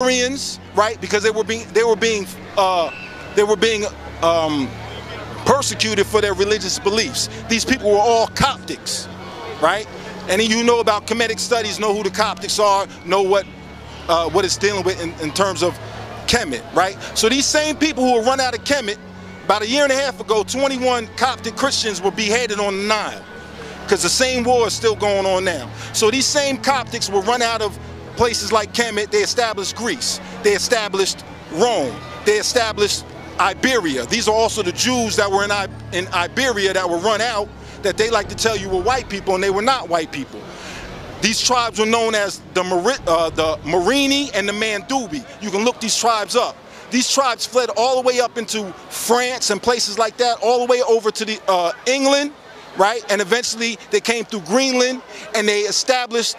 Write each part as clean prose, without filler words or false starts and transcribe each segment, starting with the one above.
Syrians, right? Because they were being persecuted for their religious beliefs. These people were all Coptics, right? And you know about Kemetic studies, know who the Coptics are, know what it's dealing with in terms of Kemet, right? So these same people who were run out of Kemet, about a year and a half ago, 21 Coptic Christians were beheaded on the Nile, because the same war is still going on now. So these same Coptics were run out of places like Kemet. They established Greece, they established Rome, they established Iberia. These are also the Jews that were in Iberia that were run out, that they like to tell you were white people, and they were not white people. These tribes were known as the Morini and the Mandubi. You can look these tribes up. These tribes fled all the way up into France and places like that, all the way over to the England, right? And eventually they came through Greenland, and they established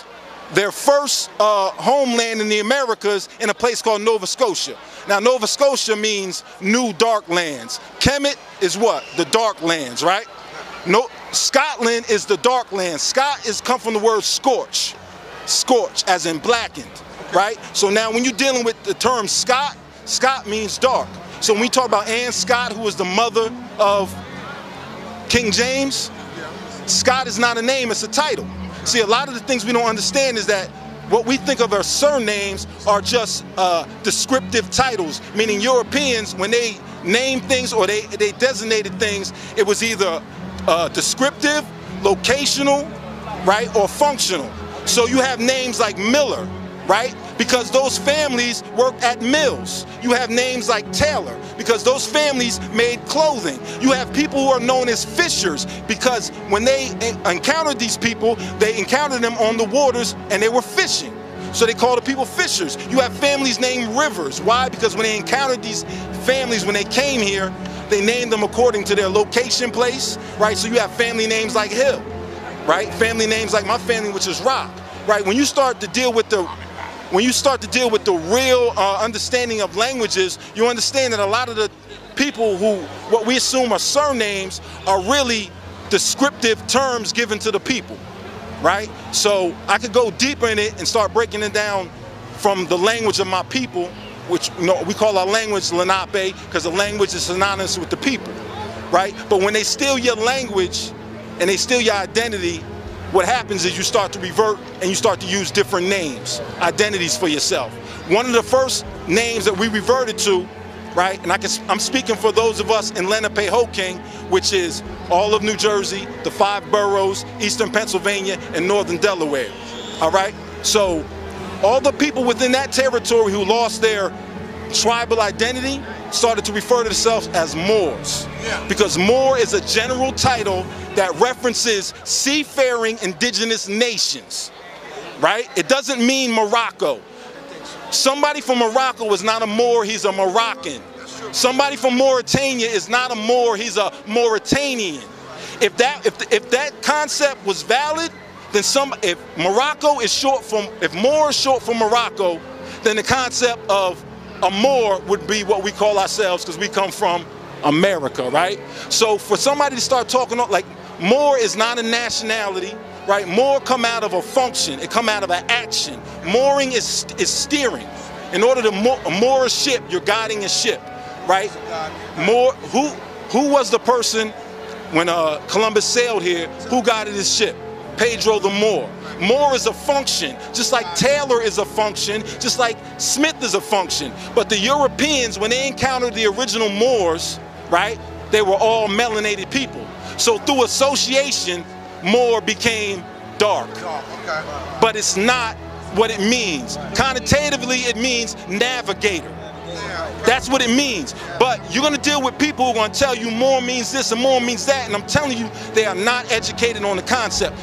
their first homeland in the Americas in a place called Nova Scotia. Now, Nova Scotia means new dark lands. Kemet is what? The dark lands, right? Scotland is the dark land. Scot come from the word scorch. Scorch, as in blackened, right? So now when you're dealing with the term Scot, Scot means dark. So when we talk about Anne Scott, who was the mother of King James, Scott is not a name, it's a title. See, a lot of the things we don't understand is that what we think of as surnames are just descriptive titles, meaning Europeans, when they named things or they designated things, it was either descriptive, locational, right, or functional. So you have names like Miller, right, because those families worked at mills. You have names like Taylor, because those families made clothing. You have people who are known as fishers, because when they encountered these people, they encountered them on the waters and they were fishing. So they called the people fishers. You have families named Rivers. Why? Because when they encountered these families, when they came here, they named them according to their location place, right? So you have family names like Hill, right? Family names like my family, which is Rock, right? When you start to deal with the real understanding of languages, you understand that a lot of the people who, what we assume are surnames, are really descriptive terms given to the people, right? So I could go deeper in it and start breaking it down from the language of my people, which, you know, we call our language Lenape, because the language is synonymous with the people, right? But when they steal your language and they steal your identity, what happens is you start to revert and you start to use different names, identities for yourself. One of the first names that we reverted to, right, and I'm speaking for those of us in Lenape-Hoking, which is all of New Jersey, the 5 boroughs, eastern Pennsylvania, and northern Delaware, all right? So all the people within that territory who lost their tribal identity started to refer to themselves as Moors, because Moor is a general title that references seafaring indigenous nations, right? It doesn't mean Morocco. Somebody from Morocco is not a Moor, he's a Moroccan. Somebody from Mauritania is not a Moor, he's a Mauritanian. If that concept was valid, then if Moor is short for Morocco, then the concept of a Moor would be what we call ourselves, because we come from America, right? So for somebody to start talking like Moor is not a nationality, right? Moor come out of a function, it come out of an action. Mooring is steering. In order to moor a ship, you're guiding a ship, right? Who was the person when Columbus sailed here? Who guided his ship? Pedro the Moor. Moor is a function, just like Taylor is a function, just like Smith is a function. But the Europeans, when they encountered the original Moors, right, they were all melanated people. So through association, Moor became dark. But it's not what it means. Connotatively, it means navigator. That's what it means. But you're going to deal with people who are going to tell you Moor means this and Moor means that, and I'm telling you, they are not educated on the concept.